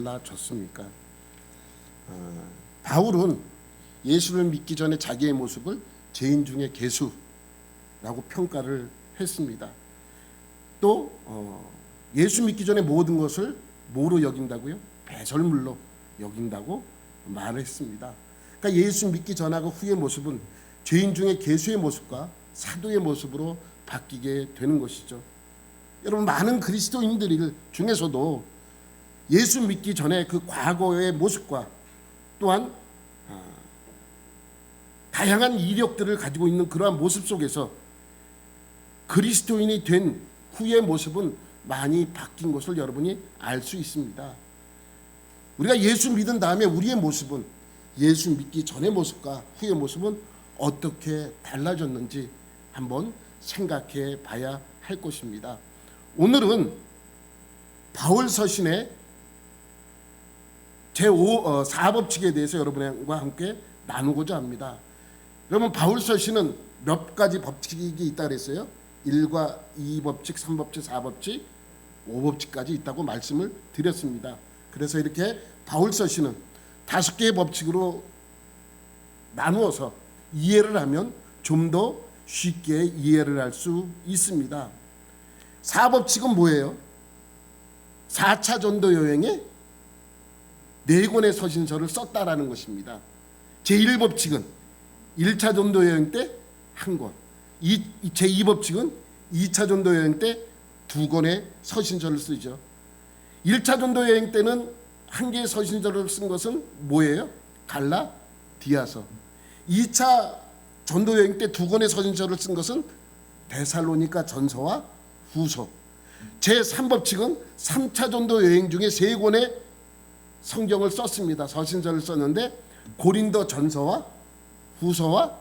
달라졌습니까? 바울은 예수를 믿기 전에 자기의 모습을 죄인 중에 괴수라고 평가를 했습니다. 또 예수 믿기 전에 모든 것을 뭐로 여긴다고요? 배설물로 여긴다고 말했습니다. 그러니까 예수 믿기 전하고 후의 모습은 죄인 중에 괴수의 모습과 사도의 모습으로 바뀌게 되는 것이죠. 여러분, 많은 그리스도인들 중에서도 예수 믿기 전에 그 과거의 모습과 또한 다양한 이력들을 가지고 있는 그러한 모습 속에서 그리스도인이 된 후의 모습은 많이 바뀐 것을 여러분이 알 수 있습니다. 우리가 예수 믿은 다음에 우리의 모습은 예수 믿기 전의 모습과 후의 모습은 어떻게 달라졌는지 한번 생각해 봐야 할 것입니다. 오늘은 바울 서신의 제4법칙에 대해서 여러분과 함께 나누고자 합니다. 여러분, 바울 서신은 몇 가지 법칙이 있다 그랬어요? 1과 2법칙, 3법칙, 4법칙, 5법칙까지 있다고 말씀을 드렸습니다. 그래서 이렇게 바울 서신은 5개의 법칙으로 나누어서 이해를 하면 좀 더 쉽게 이해를 할 수 있습니다. 4법칙은 뭐예요? 4차 전도 여행에 4권의 서신서를 썼다라는 것입니다. 제1법칙은 1차 전도 여행 때 1권, 제2법칙은 2차 전도 여행 때 2권의 서신서를 쓰죠. 1차 전도 여행 때는 1개의 서신서를 쓴 것은 뭐예요? 갈라디아서. 2차 전도 여행 때 2권의 서신서를 쓴 것은 데살로니가 전서와 후서. 제3법칙은 3차 전도 여행 중에 3권의 성경을 썼습니다. 서신서를 썼는데 고린도 전서와 후서와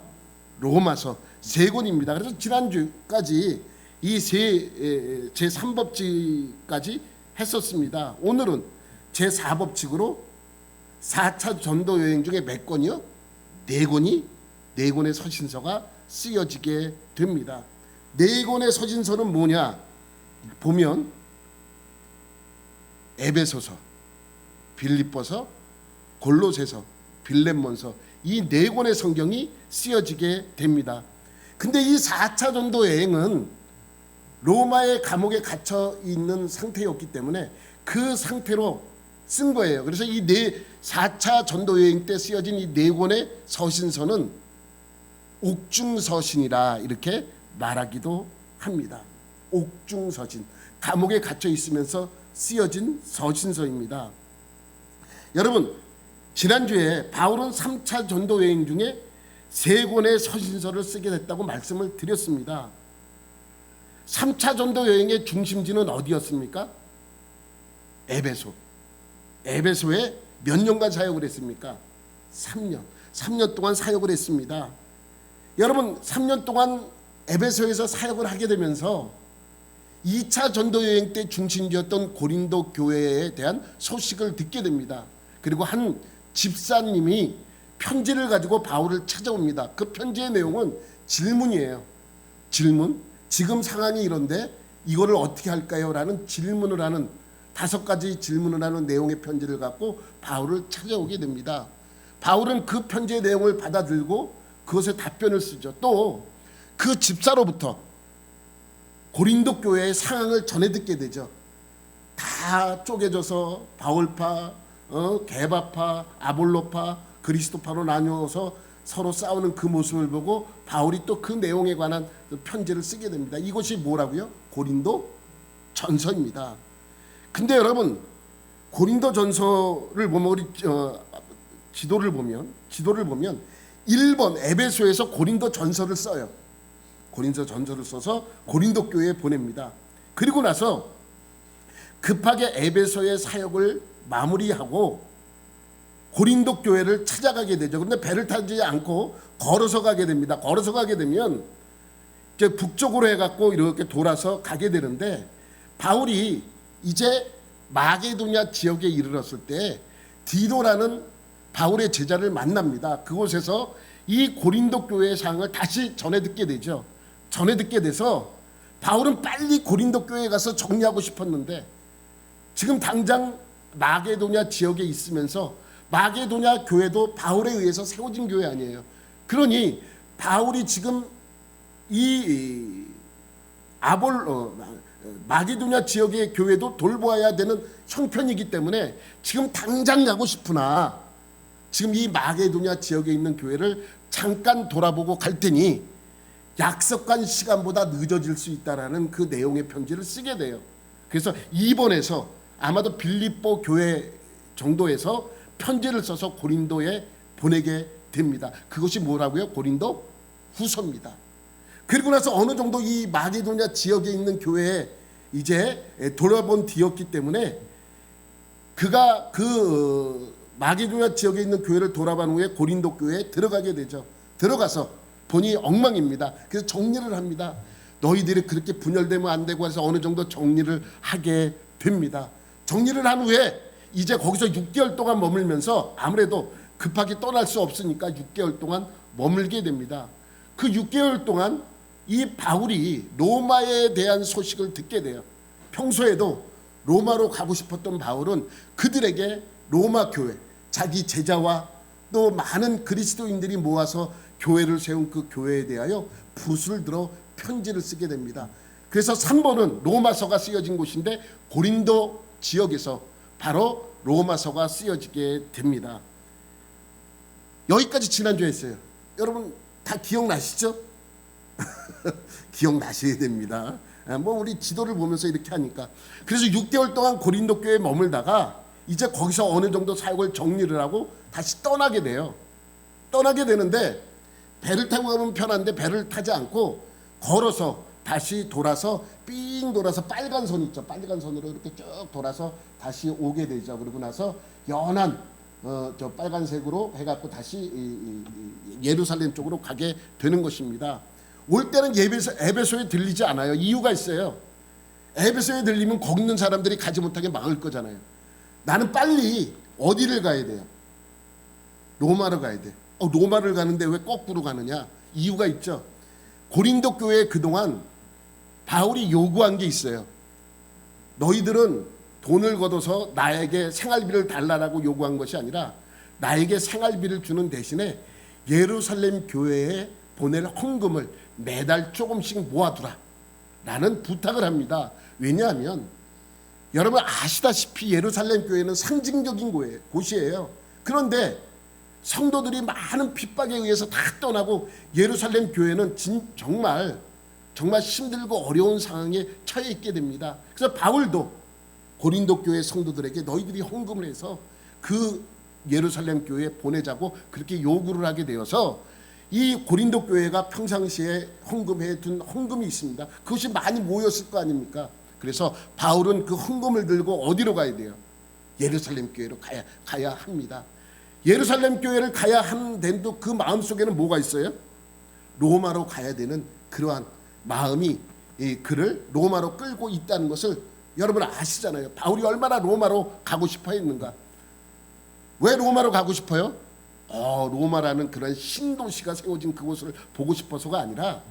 로마서 3권입니다. 그래서 지난주까지 이 제3법칙까지 했었습니다. 오늘은 제4법칙으로 4차 전도 여행 중에 몇 권이요? 4권의 서신서가 쓰여지게 됩니다. 4권의 서신서는 뭐냐? 보면 에베소서, 빌립보서, 골로새서, 빌렙몬서, 이 4권의 성경이 쓰여지게 됩니다. 근데 이 4차 전도 여행은 로마의 감옥에 갇혀 있는 상태였기 때문에 그 상태로 쓴 거예요. 그래서 이 4차 전도 여행 때 쓰여진 이 4권의 서신서는 옥중서신이라 이렇게 말하기도 합니다. 옥중서신, 감옥에 갇혀 있으면서 쓰여진 서신서입니다. 여러분, 지난주에 바울은 3차 전도 여행 중에 3권의 서신서를 쓰게 됐다고 말씀을 드렸습니다. 3차 전도 여행의 중심지는 어디였습니까? 에베소. 에베소에 몇 년간 사역을 했습니까? 3년. 3년 동안 사역을 했습니다. 여러분, 3년 동안 에베소에서 사역을 하게 되면서 2차 전도 여행 때 중심지였던 고린도 교회에 대한 소식을 듣게 됩니다. 그리고 한 집사님이 편지를 가지고 바울을 찾아옵니다. 그 편지의 내용은 질문이에요. 질문. 지금 상황이 이런데 이거를 어떻게 할까요? 라는 질문을 하는 5가지 질문을 하는 내용의 편지를 갖고 바울을 찾아오게 됩니다. 바울은 그 편지의 내용을 받아들고 그것에 답변을 쓰죠. 또 그 집사로부터 고린도 교회의 상황을 전해 듣게 되죠. 다 쪼개져서 바울파, 게바파, 아볼로파, 그리스도파로 나누어서 서로 싸우는 그 모습을 보고 바울이 또 그 내용에 관한 편지를 쓰게 됩니다. 이것이 뭐라고요? 고린도 전서입니다. 근데 여러분, 고린도 전서를 보면 우리 지도를 보면 1번 에베소에서 고린도 전서를 써요. 고린도 전서를 써서 고린도 교회에 보냅니다. 그리고 나서 급하게 에베소의 사역을 마무리하고 고린도 교회를 찾아가게 되죠. 그런데 배를 타지 않고 걸어서 가게 됩니다. 걸어서 가게 되면 이제 북쪽으로 해갖고 이렇게 돌아서 가게 되는데 바울이 이제 마게도냐 지역에 이르렀을 때 디도라는 바울의 제자를 만납니다. 그곳에서 이 고린도 교회의 상황을 다시 전해 듣게 되죠. 전해 듣게 돼서 바울은 빨리 고린도 교회에 가서 정리하고 싶었는데 지금 당장 마게도냐 지역에 있으면서 마게도냐 교회도 바울에 의해서 세워진 교회 아니에요. 그러니 바울이 지금 이 마게도냐 지역의 교회도 돌보아야 되는 형편이기 때문에 지금 당장 가고 싶으나 지금 이 마게도냐 지역에 있는 교회를 잠깐 돌아보고 갈 테니 약속한 시간보다 늦어질 수 있다라는 그 내용의 편지를 쓰게 돼요. 그래서 이번에서 아마도 빌립보 교회 정도에서 편지를 써서 고린도에 보내게 됩니다. 그것이 뭐라고요? 고린도 후서입니다. 그리고 나서 어느 정도 이 마게도냐 지역에 있는 교회에 이제 돌아본 뒤였기 때문에 그가 그 마게도냐 지역에 있는 교회를 돌아본 후에 고린도 교회에 들어가게 되죠. 들어가서 보니 엉망입니다. 그래서 정리를 합니다. 너희들이 그렇게 분열되면 안 되고 해서 어느 정도 정리를 하게 됩니다. 정리를 한 후에 이제 거기서 6개월 동안 머물면서 아무래도 급하게 떠날 수 없으니까 6개월 동안 머물게 됩니다. 그 6개월 동안 이 바울이 로마에 대한 소식을 듣게 돼요. 평소에도 로마로 가고 싶었던 바울은 그들에게 로마 교회, 자기 제자와 또 많은 그리스도인들이 모아서 교회를 세운 그 교회에 대하여 붓을 들어 편지를 쓰게 됩니다. 그래서 3번은 로마서가 쓰여진 곳인데 고린도 지역에서 바로 로마서가 쓰여지게 됩니다. 여기까지 지난주에 했어요. 여러분 다 기억나시죠? 기억나셔야 됩니다. 뭐 우리 지도를 보면서 이렇게 하니까. 그래서 6개월 동안 고린도 교회에 머물다가 이제 거기서 어느 정도 사역을 정리를 하고 다시 떠나게 돼요. 떠나게 되는데 배를 타고 가면 편한데 배를 타지 않고 걸어서 다시 돌아서 삥 돌아서 빨간 선 있죠. 빨간 선으로 이렇게 쭉 돌아서 다시 오게 되죠. 그러고 나서 연한 저 빨간색으로 해갖고 다시 예루살렘 쪽으로 가게 되는 것입니다. 올 때는 에베소에 들리지 않아요. 이유가 있어요. 에베소에 들리면 거기 있는 사람들이 가지 못하게 막을 거잖아요. 나는 빨리 어디를 가야 돼요? 로마로 가야 돼. 로마를 가는데 왜 거꾸로 가느냐? 이유가 있죠. 고린도 교회에 그동안 바울이 요구한 게 있어요. 너희들은 돈을 걷어서 나에게 생활비를 달라라고 요구한 것이 아니라 나에게 생활비를 주는 대신에 예루살렘 교회에 보낼 헌금을 매달 조금씩 모아두라 라는 부탁을 합니다. 왜냐하면 여러분 아시다시피 예루살렘 교회는 상징적인 곳이에요. 그런데 성도들이 많은 핍박에 의해서 다 떠나고 예루살렘 교회는 정말 힘들고 어려운 상황에 처해 있게 됩니다. 그래서 바울도 고린도 교회 성도들에게 너희들이 헌금을 해서 그 예루살렘 교회에 보내자고 그렇게 요구를 하게 되어서 이 고린도 교회가 평상시에 헌금해 둔 헌금이 있습니다. 그것이 많이 모였을 거 아닙니까? 그래서 바울은 그 헌금을 들고 어디로 가야 돼요? 예루살렘 교회로 가야 합니다. 예루살렘 교회를 가야 하는데도 그 마음속에는 뭐가 있어요? 로마로 가야 되는 그러한 마음이 그를 로마로 끌고 있다는 것을 여러분 아시잖아요. 바울이 얼마나 로마로 가고 싶어 했는가. 왜 로마로 가고 싶어요? 로마라는 그런 신도시가 세워진 그곳을 보고 싶어서가 아니라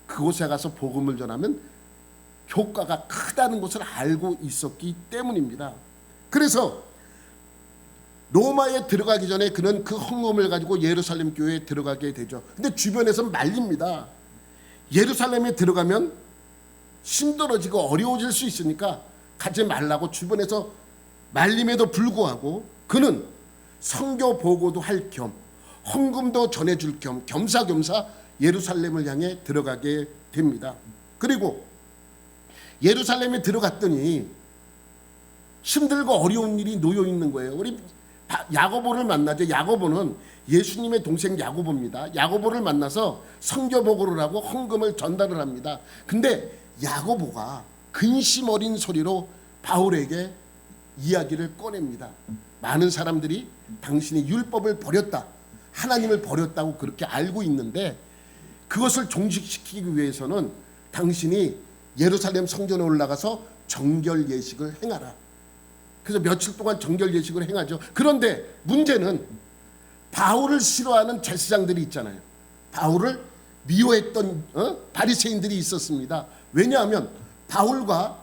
그곳에 가서 복음을 전하면 효과가 크다는 것을 알고 있었기 때문입니다. 그래서 로마에 들어가기 전에 그는 그 헌금을 가지고 예루살렘 교회에 들어가게 되죠. 근데 주변에서 말립니다. 예루살렘에 들어가면 힘들어지고 어려워질 수 있으니까 가지 말라고 주변에서 말림에도 불구하고 그는 선교 보고도 할 겸 헌금도 전해줄 겸 겸사겸사 예루살렘을 향해 들어가게 됩니다. 그리고 예루살렘에 들어갔더니 힘들고 어려운 일이 놓여 있는 거예요. 우리 야고보를 만나죠. 야고보는 예수님의 동생 야고보입니다. 야고보를 만나서 선교 보고를 하고 헌금을 전달을 합니다. 근데 야고보가 근심 어린 소리로 바울에게 이야기를 꺼냅니다. 많은 사람들이 당신이 율법을 버렸다, 하나님을 버렸다고 그렇게 알고 있는데 그것을 종식시키기 위해서는 당신이 예루살렘 성전에 올라가서 정결 예식을 행하라. 그래서 며칠 동안 정결 예식을 행하죠. 그런데 문제는 바울을 싫어하는 제사장들이 있잖아요. 바울을 미워했던 바리새인들이 있었습니다. 왜냐하면 바울과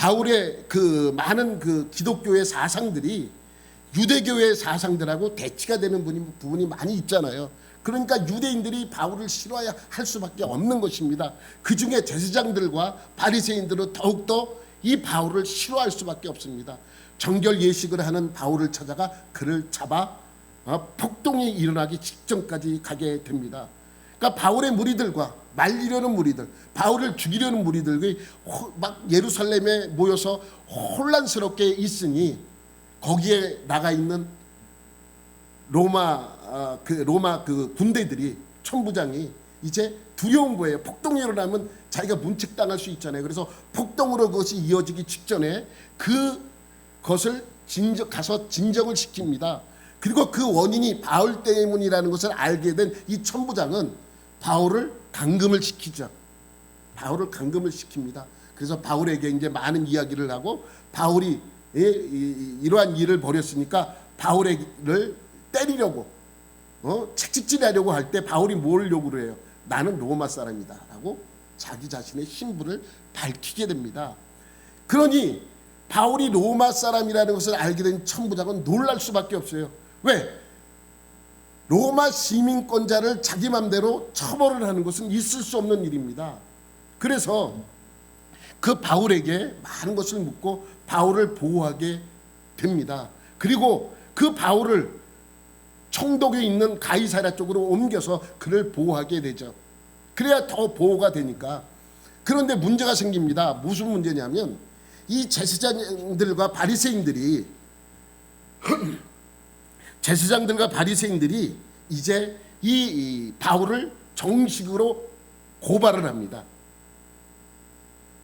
바울의 그 많은 그 기독교의 사상들이 유대교의 사상들하고 대치가 되는 부분이 많이 있잖아요. 그러니까 유대인들이 바울을 싫어할 수밖에 없는 것입니다. 그 중에 제사장들과 바리새인들은 더욱더 이 바울을 싫어할 수밖에 없습니다. 정결 예식을 하는 바울을 찾아가 그를 잡아 폭동이 일어나기 직전까지 가게 됩니다. 그러니까 바울의 무리들과 말리려는 무리들, 바울을 죽이려는 무리들이 막 예루살렘에 모여서 혼란스럽게 있으니 거기에 나가 있는 로마 그 군대들이 천부장이 이제 두려운 거예요. 폭동이 일어나면 자기가 문책당할 수 있잖아요. 그래서 폭동으로 그것이 이어지기 직전에 그것을 가서 진정을 시킵니다. 그리고 그 원인이 바울 때문이라는 것을 알게 된 이 천부장은 바울을 감금을 시키죠. 바울을 감금을 시킵니다. 그래서 바울에게 이제 많은 이야기를 하고 바울이 이러한 일을 벌였으니까 바울을 때리려고 채찍질하려고 할 때 바울이 뭘 요구를 해요? 나는 로마 사람이다 라고 자기 자신의 신분을 밝히게 됩니다. 그러니 바울이 로마 사람이라는 것을 알게 된 천부장은 놀랄 수밖에 없어요. 왜? 로마 시민권자를 자기 맘대로 처벌을 하는 것은 있을 수 없는 일입니다. 그래서 그 바울에게 많은 것을 묻고 바울을 보호하게 됩니다. 그리고 그 바울을 총독에 있는 가이사랴 쪽으로 옮겨서 그를 보호하게 되죠. 그래야 더 보호가 되니까. 그런데 문제가 생깁니다. 무슨 문제냐면 이 제사장들과 바리새인들이 이제 이 바울을 정식으로 고발을 합니다.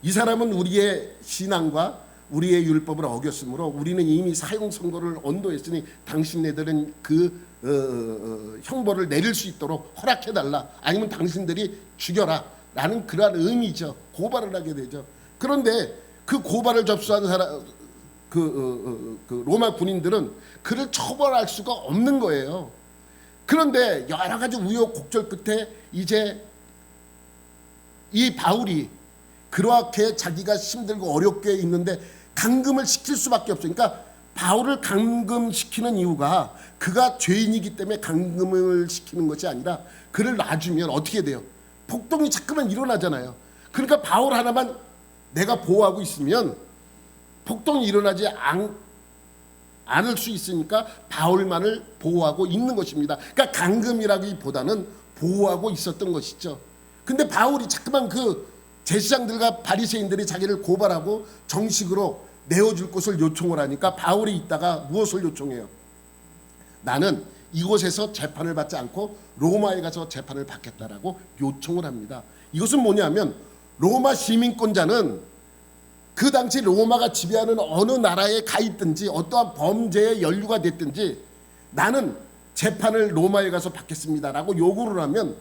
이 사람은 우리의 신앙과 우리의 율법을 어겼으므로 우리는 이미 사형 선고를 언도했으니 당신네들은 그 형벌을 내릴 수 있도록 허락해달라, 아니면 당신들이 죽여라 라는 그러한 의미죠. 고발을 하게 되죠. 그런데 그 고발을 접수한 사람, 그 로마 군인들은 그를 처벌할 수가 없는 거예요. 그런데 여러 가지 우여곡절 끝에 이제 이 바울이 그렇게 자기가 힘들고 어렵게 있는데 감금을 시킬 수밖에 없어요. 그러니까 바울을 감금시키는 이유가 그가 죄인이기 때문에 감금을 시키는 것이 아니라 그를 놔주면 어떻게 돼요? 폭동이 자꾸만 일어나잖아요. 그러니까 바울 하나만 내가 보호하고 있으면 폭동이 일어나지 않을 수 있으니까 바울만을 보호하고 있는 것입니다. 그러니까 감금이라기보다는 보호하고 있었던 것이죠. 근데 바울이 자꾸만 그 제사장들과 바리새인들이 자기를 고발하고 정식으로 내어줄 것을 요청을 하니까 바울이 있다가 무엇을 요청해요? 나는 이곳에서 재판을 받지 않고 로마에 가서 재판을 받겠다라고 요청을 합니다. 이것은 뭐냐면 로마 시민권자는 그 당시 로마가 지배하는 어느 나라에 가 있든지 어떠한 범죄에 연루가 됐든지 나는 재판을 로마에 가서 받겠습니다라고 요구를 하면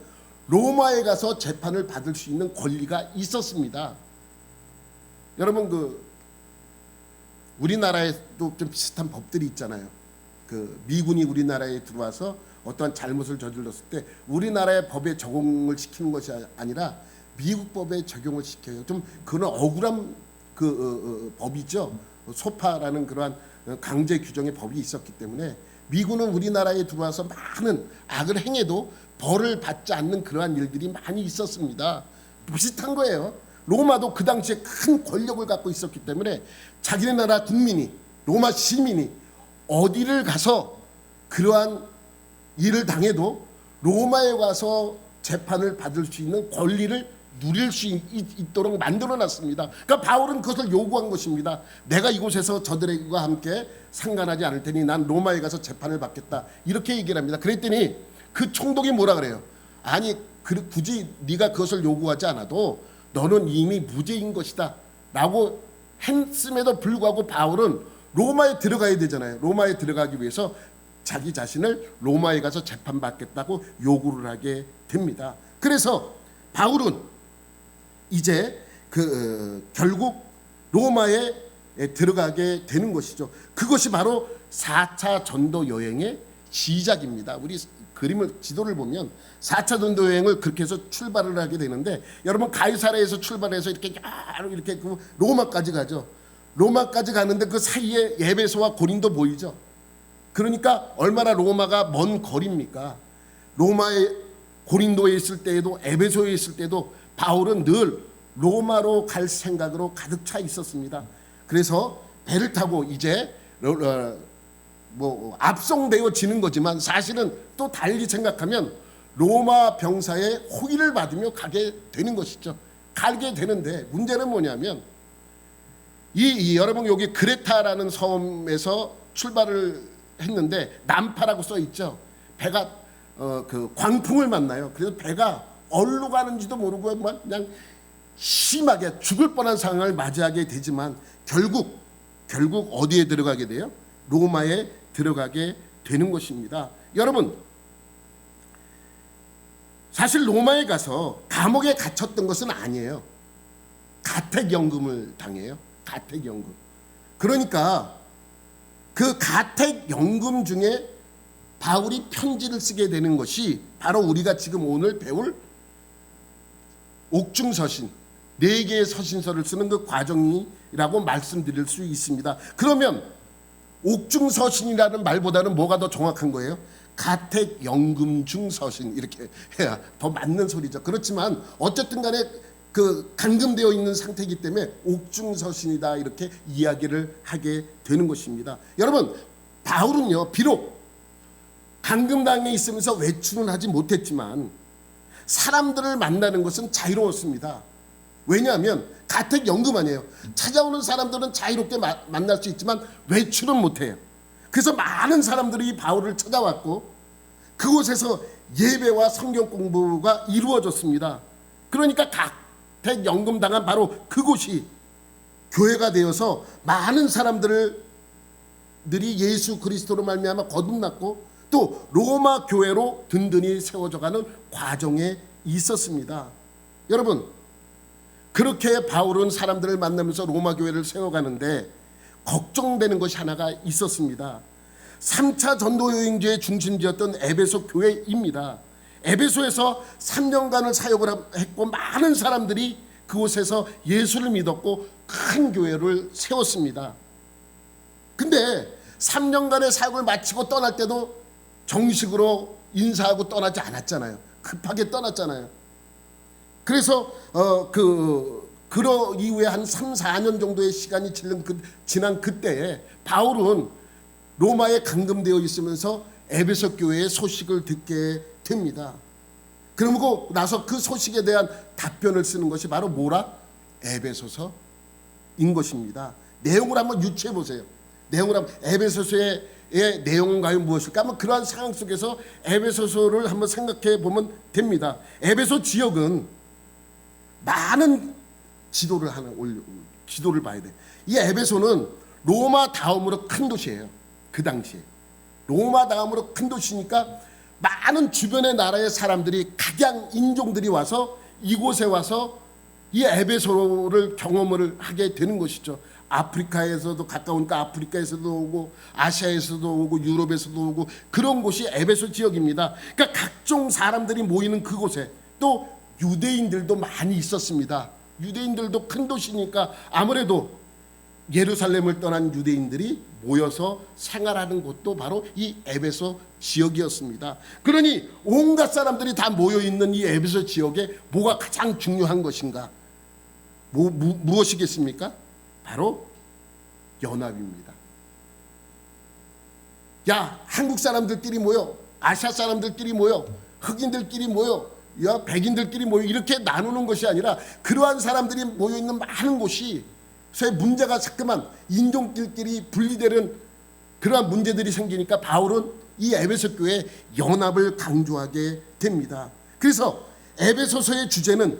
로마에 가서 재판을 받을 수 있는 권리가 있었습니다. 여러분 우리나라에도 좀 비슷한 법들이 있잖아요. 미군이 우리나라에 들어와서 어떠한 잘못을 저질렀을 때 우리나라의 법에 적용을 시키는 것이 아니라 미국 법에 적용을 시켜요. 좀 그런 억울한 법이죠. 소파라는 그러한 강제 규정의 법이 있었기 때문에 미군은 우리나라에 들어와서 많은 악을 행해도 벌을 받지 않는 그러한 일들이 많이 있었습니다. 비슷한 거예요. 로마도 그 당시에 큰 권력을 갖고 있었기 때문에 자기네 나라 국민이, 로마 시민이 어디를 가서 그러한 일을 당해도 로마에 가서 재판을 받을 수 있는 권리를 누릴 수 있도록 만들어놨습니다. 그러니까 바울은 그것을 요구한 것입니다. 내가 이곳에서 저들과 함께 상관하지 않을 테니 난 로마에 가서 재판을 받겠다, 이렇게 얘기를 합니다. 그랬더니 그 총독이 뭐라 그래요? 아니 굳이 네가 그것을 요구하지 않아도 너는 이미 무죄인 것이다 라고 했음에도 불구하고 바울은 로마에 들어가야 되잖아요. 로마에 들어가기 위해서 자기 자신을 로마에 가서 재판받겠다고 요구를 하게 됩니다. 그래서 바울은 이제 결국 로마에 들어가게 되는 것이죠. 그것이 바로 4차 전도 여행의 시작입니다. 우리 지도를 보면 4차 전도 여행을 그렇게 해서 출발을 하게 되는데, 여러분 가이사랴에서 출발해서 이렇게 로마까지 가죠. 로마까지 가는데 그 사이에 에베소와 고린도 보이죠. 그러니까 얼마나 로마가 먼 거리입니까? 로마에 고린도에 있을 때에도 에베소에 있을 때도 바울은 늘 로마로 갈 생각으로 가득 차 있었습니다. 그래서 배를 타고 이제 압송되어지는 거지만 사실은 또 달리 생각하면 로마 병사의 호의를 받으며 가게 되는 것이죠. 가게 되는데 문제는 뭐냐면 여러분 여기 크레타라는 섬에서 출발을 했는데 난파라고 써 있죠. 배가 그 광풍을 만나요. 그래서 배가 어디로 가는지도 모르고 그냥 심하게 죽을 뻔한 상황을 맞이하게 되지만 결국 어디에 들어가게 돼요? 로마에 들어가게 되는 것입니다. 여러분, 사실 로마에 가서 감옥에 갇혔던 것은 아니에요. 가택연금을 당해요. 가택연금. 그러니까 그 가택연금 중에 바울이 편지를 쓰게 되는 것이 바로 우리가 지금 오늘 배울 옥중서신, 4개의 서신서를 쓰는 그 과정이라고 말씀드릴 수 있습니다. 그러면 옥중서신이라는 말보다는 뭐가 더 정확한 거예요? 가택연금중서신 이렇게 해야 더 맞는 소리죠. 그렇지만 어쨌든 간에 그 감금되어 있는 상태이기 때문에 옥중서신이다 이렇게 이야기를 하게 되는 것입니다. 여러분, 바울은요 비록 감금당에 있으면서 외출은 하지 못했지만 사람들을 만나는 것은 자유로웠습니다. 왜냐하면 가택연금 아니에요. 찾아오는 사람들은 자유롭게 만날 수 있지만 외출은 못해요. 그래서 많은 사람들이 바울을 찾아왔고 그곳에서 예배와 성경 공부가 이루어졌습니다. 그러니까 가택연금 당한 바로 그곳이 교회가 되어서 많은 사람들이 예수 그리스도로 말미암아 거듭났고 또 로마 교회로 든든히 세워져가는 과정에 있었습니다. 여러분, 그렇게 바울은 사람들을 만나면서 로마 교회를 세워가는데 걱정되는 것이 하나가 있었습니다. 3차 전도 여행지의 중심지였던 에베소 교회입니다. 에베소에서 3년간을 사역을 했고 많은 사람들이 그곳에서 예수를 믿었고 큰 교회를 세웠습니다. 근데 3년간의 사역을 마치고 떠날 때도 정식으로 인사하고 떠나지 않았잖아요. 급하게 떠났잖아요. 그래서 그러 이후에 한 3, 4년 정도의 시간이 지난 그때에 바울은 로마에 감금되어 있으면서 에베소 교회의 소식을 듣게 됩니다. 그러고 나서 그 소식에 대한 답변을 쓰는 것이 바로 뭐라? 에베소서인 것입니다. 내용을 한번 유추해 보세요. 에베소서의 내용은 과연 무엇일까? 한번 그러한 상황 속에서 에베소서를 한번 생각해 보면 됩니다. 에베소 지역은 많은 지도를 봐야 돼. 이 에베소는 로마 다음으로 큰 도시예요. 그 당시에 로마 다음으로 큰 도시니까 많은 주변의 나라의 사람들이 각양 인종들이 와서 이곳에 와서 이 에베소를 경험을 하게 되는 것이죠. 아프리카에서도 가까우니까 아프리카에서도 오고 아시아에서도 오고 유럽에서도 오고 그런 곳이 에베소 지역입니다. 그러니까 각종 사람들이 모이는 그곳에 또 유대인들도 많이 있었습니다. 유대인들도 큰 도시니까 아무래도 예루살렘을 떠난 유대인들이 모여서 생활하는 곳도 바로 이 에베소 지역이었습니다. 그러니 온갖 사람들이 다 모여있는 이 에베소 지역에 뭐가 가장 중요한 것인가? 무엇이겠습니까? 바로 연합입니다. 야, 한국 사람들끼리 모여, 아시아 사람들끼리 모여, 흑인들끼리 모여, 야, 백인들끼리 모여 이렇게 나누는 것이 아니라 그러한 사람들이 모여있는 많은 곳이 새 문제가 자꾸만 인종들끼리 분리되는 그러한 문제들이 생기니까 바울은 이 에베소 교회의 연합을 강조하게 됩니다. 그래서 에베소서의 주제는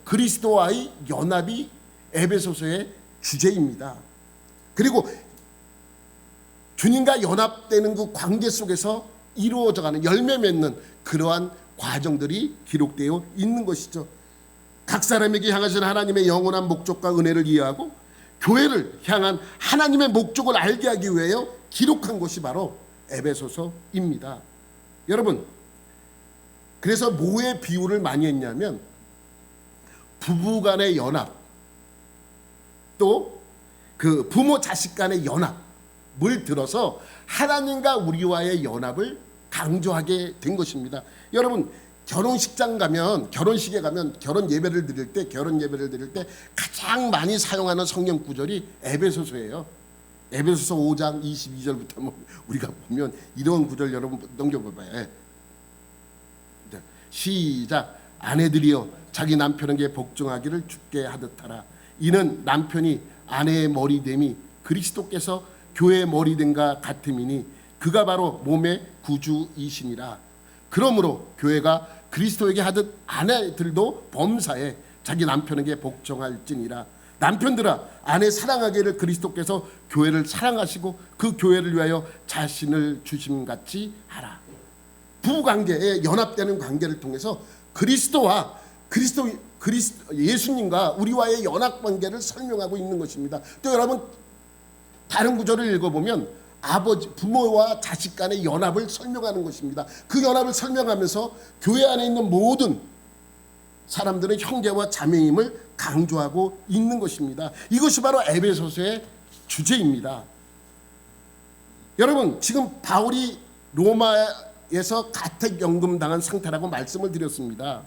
그리스도와의 연합이 에베소서의 주제입니다. 그리고 주님과 연합되는 그 관계 속에서 이루어져가는 열매 맺는 그러한 과정들이 기록되어 있는 것이죠. 각 사람에게 향하신 하나님의 영원한 목적과 은혜를 이해하고 교회를 향한 하나님의 목적을 알게 하기 위하여 기록한 것이 바로 에베소서입니다. 여러분, 그래서 뭐의 비유를 많이 했냐면 부부간의 연합, 또 그 부모 자식 간의 연합을 들어서 하나님과 우리와의 연합을 강조하게 된 것입니다. 여러분, 결혼식장 가면, 결혼식에 가면 결혼 예배를 드릴 때 가장 많이 사용하는 성경 구절이 에베소서예요. 에베소서 5장 22절부터 우리가 보면 이런 구절 여러분 넘겨봐봐요. 시작. 아내들이여 자기 남편에게 복종하기를 주께 하듯하라. 이는 남편이 아내의 머리됨이 그리스도께서 교회의 머리됨과 같음이니 그가 바로 몸의 구주이시니라. 그러므로 교회가 그리스도에게 하듯 아내들도 범사에 자기 남편에게 복종할지니라. 남편들아, 아내 사랑하기를 그리스도께서 교회를 사랑하시고 그 교회를 위하여 자신을 주심같이 하라. 부부관계에 연합되는 관계를 통해서 예수님과 우리와의 연합관계를 설명하고 있는 것입니다. 또 여러분, 다른 구절을 읽어보면 부모와 자식 간의 연합을 설명하는 것입니다. 그 연합을 설명하면서 교회 안에 있는 모든 사람들은 형제와 자매임을 강조하고 있는 것입니다. 이것이 바로 에베소서의 주제입니다. 여러분, 지금 바울이 로마에서 가택연금 당한 상태라고 말씀을 드렸습니다.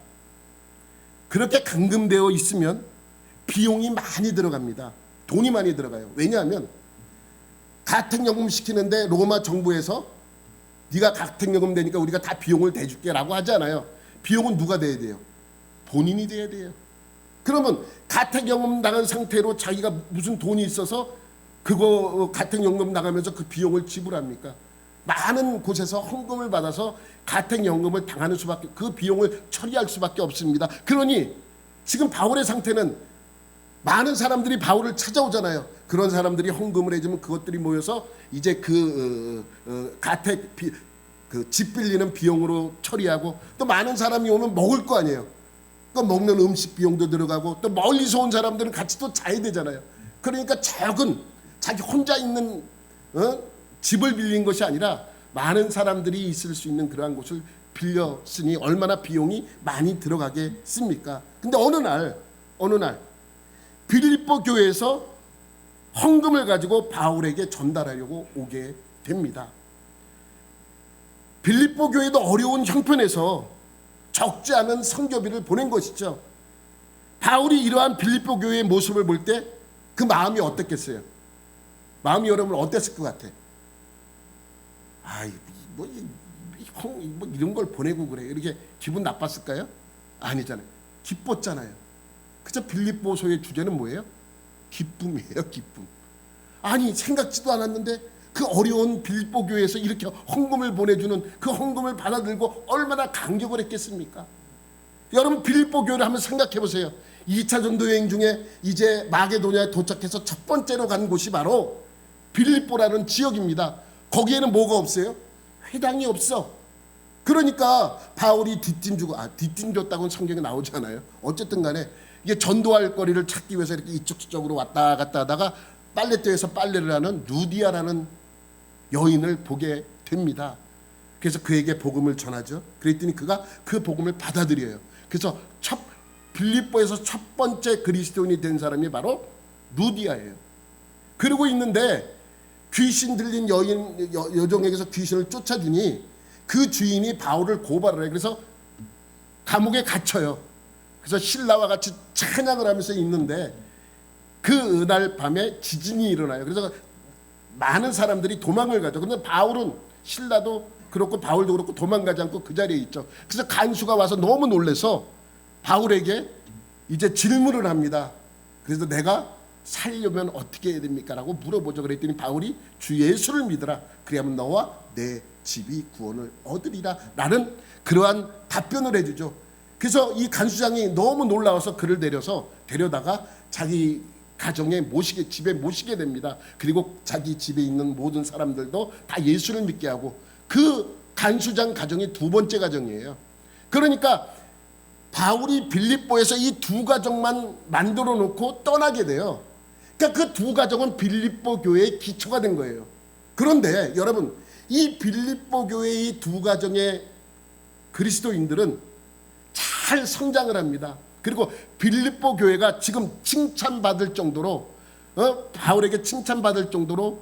그렇게 감금되어 있으면 비용이 많이 들어갑니다. 돈이 많이 들어가요. 왜냐하면 가택연금 시키는데 로마 정부에서 네가 가택연금 되니까 우리가 다 비용을 대줄게 라고 하잖아요. 비용은 누가 대야 돼요? 본인이 대야 돼요. 그러면 가택연금 당한 상태로 자기가 무슨 돈이 있어서 그거 가택연금 나가면서 그 비용을 지불합니까? 많은 곳에서 헌금을 받아서 가택연금을 당하는 수밖에, 그 비용을 처리할 수밖에 없습니다. 그러니 지금 바울의 상태는 많은 사람들이 바울을 찾아오잖아요. 그런 사람들이 헌금을 해주면 그것들이 모여서 이제 집 빌리는 비용으로 처리하고, 또 많은 사람이 오면 먹을 거 아니에요. 또 먹는 음식 비용도 들어가고, 또 멀리서 온 사람들은 같이 또 자야 되잖아요. 그러니까 적은 자기 혼자 있는 집을 빌린 것이 아니라 많은 사람들이 있을 수 있는 그러한 곳을 빌렸으니 얼마나 비용이 많이 들어가겠습니까? 근데 어느 날 빌립보 교회에서 헌금을 가지고 바울에게 전달하려고 오게 됩니다. 빌립보 교회도 어려운 형편에서 적지 않은 선교비를 보낸 것이죠. 바울이 이러한 빌립보 교회의 모습을 볼 때 그 마음이 어땠겠어요? 마음이 여러분 어땠을 것 같아? 뭐 이런 걸 보내고 그래, 이렇게 기분 나빴을까요? 아니잖아요. 기뻤잖아요. 그저 빌립보서의 주제는 뭐예요? 기쁨이에요. 기쁨. 아니, 생각지도 않았는데 그 어려운 빌립보 교회에서 이렇게 헌금을 보내주는, 그 헌금을 받아들고 얼마나 감격을 했겠습니까? 여러분, 빌립보 교회를 한번 생각해 보세요. 2차 전도 여행 중에 이제 마게도냐에 도착해서 첫 번째로 간 곳이 바로 빌립보라는 지역입니다. 거기에는 뭐가 없어요? 회당이 없어. 그러니까 바울이 뒷짐 줬다고는 성경에 나오지 않아요. 어쨌든 간에 이게 전도할 거리를 찾기 위해서 이렇게 이쪽 저쪽으로 왔다 갔다 하다가 빨래터에서 빨래를 하는 루디아라는 여인을 보게 됩니다. 그래서 그에게 복음을 전하죠. 그랬더니 그가 그 복음을 받아들여요. 그래서 빌립보에서 첫 번째 그리스도인이 된 사람이 바로 루디아예요. 그러고 있는데 귀신 들린 여종에게서 귀신을 쫓아주니 그 주인이 바울을 고발을 해요. 그래서 감옥에 갇혀요. 그래서 신라와 같이 찬양을 하면서 있는데 그날 밤에 지진이 일어나요. 그래서 많은 사람들이 도망을 가죠. 그런데 바울은, 신라도 그렇고 바울도 그렇고 도망가지 않고 그 자리에 있죠. 그래서 간수가 와서 너무 놀라서 바울에게 이제 질문을 합니다. 그래서 내가 살려면 어떻게 해야 됩니까? 라고 물어보죠. 그랬더니 바울이 주 예수를 믿으라. 그리하면 너와 내 집이 구원을 얻으리라. 라는 그러한 답변을 해주죠. 그래서 이 간수장이 너무 놀라워서 그를 데려다가 자기 가정에 집에 모시게 됩니다. 그리고 자기 집에 있는 모든 사람들도 다 예수를 믿게 하고, 그 간수장 가정이 두 번째 가정이에요. 그러니까 바울이 빌립보에서 이 두 가정만 만들어 놓고 떠나게 돼요. 그러니까 그 두 가정은 빌립보 교회의 기초가 된 거예요. 그런데 여러분, 이 빌립보 교회의 이 두 가정의 그리스도인들은 잘 성장을 합니다. 그리고 빌립보 교회가 지금 칭찬받을 정도로 바울에게 칭찬받을 정도로